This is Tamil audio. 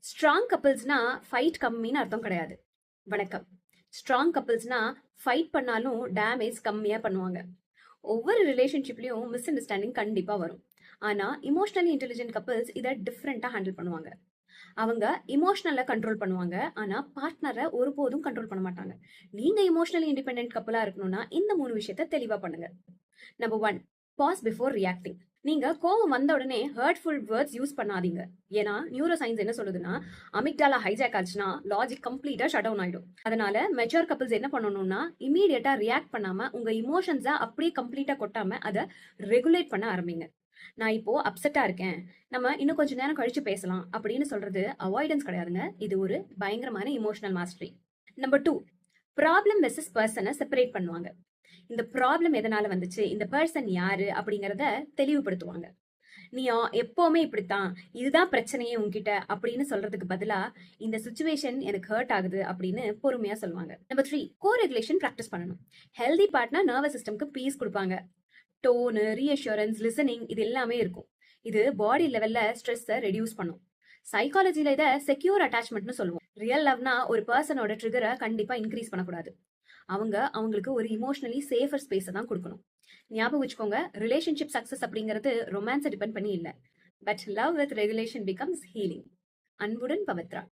ஸ்ட்ராங் கப்பிள்ஸ்னா ஃபைட் கம்மின்னு அர்த்தம் கிடையாது. வணக்கம். ஸ்ட்ராங் கப்பிள்ஸ்னா ஃபைட் பண்ணாலும் டேமேஜ் கம்மியா பண்ணுவாங்க. ஒவ்வொரு ரிலேஷன்ஷிப்லயும் மிஸ் அண்டர்ஸ்டாண்டிங் கண்டிப்பா வரும். ஆனா இமோஷனலி இன்டெலிஜென்ட் கப்பிள்ஸ் இதை டிஃப்ரெண்டா ஹேண்டில் பண்ணுவாங்க. அவங்க இமோஷனலை கண்ட்ரோல் பண்ணுவாங்க. ஆனா பார்ட்னரை ஒருபோதும் கண்ட்ரோல் பண்ண மாட்டாங்க. நீங்க இமோஷனலி இண்டிபெண்டன்ட் கப்பிளா இருக்கணும்னா இந்த 3 விஷயத்த தெளிவா பண்ணுங்க. Number 1, pause before reacting. நீங்க கோவம் வந்த உடனே ஹர்ட்ஃபுல் வேர்ட்ஸ் யூஸ் பண்ணாதீங்க. ஏன்னா நியூரோ சயின்ஸ் என்ன சொல்லுதுன்னா, அமிக்டாலா ஹைஜாக் ஆச்சுன்னா லாஜிக் கம்ப்ளீட்டா ஷட் டவுன் ஆயிடும். அதனால மெச்சூர் கப்பிள்ஸ் என்ன பண்ணணும்னா, இமீடியட்டா ரியாக்ட் பண்ணாம உங்க இமோஷன்ஸை அப்படியே கம்ப்ளீட்டா கொட்டாம அதை ரெகுலேட் பண்ண ஆரம்பிங்க. நான் இப்போ அப்செட்டா இருக்கேன், நம்ம இன்னும் கொஞ்ச நேரம் கழிச்சு பேசலாம் அப்படின்னு சொல்றது அவாய்டன்ஸ் கிடையாதுங்க. இது ஒரு பயங்கரமான emotional mastery. Number 2, problem versus பர்சனை செப்பரேட் பண்ணுவாங்க. இந்த ப்ராப்ளம் எதனால வந்துச்சு, இந்த பர்சன் யாரு அப்படிங்கறத தெளிவுபடுத்துவாங்க. நீ எப்பவுமே இப்படித்தான், இதுதான் பிரச்சனையே உன்கிட்ட அப்படின்னு சொல்றதுக்கு பதிலா, இந்த சுச்சுவேஷன் எனக்கு ஹர்ட் ஆகுது அப்படின்னு பொறுமையா சொல்லுவாங்க. நம்பர் 3, கோ ரெகுலேஷன் பிராக்டிஸ் பண்ணணும். ஹெல்தி பார்ட்னர் நர்வஸ் சிஸ்டம்க்கு பீஸ் கொடுப்பாங்க. டோனு, ரீஅஷூரன்ஸ், லிசனிங் இது எல்லாமே இருக்கும். இது பாடி லெவல்ல ஸ்ட்ரெஸ்ஸை ரெடியூஸ் பண்ணும். சைக்காலஜில இதை செக்யூர் அட்டாச்மெண்ட்னு சொல்லுவோம். ரியல் லவ்னா ஒரு பர்சனோட ட்ரிகரை கண்டிப்பா இன்க்ரீஸ் பண்ணக்கூடாது. அவங்களுக்கு ஒரு இமோஷனலி சேஃபர் ஸ்பேஸை தான் கொடுக்கணும். ஞாபகம் வச்சுக்கோங்க, ரிலேஷன்ஷிப் சக்சஸ் அப்படிங்கிறது ரொமான்ஸை டிபெண்ட் பண்ணி இல்லை. But love with regulation becomes healing. அன்புடன் பவித்ரா.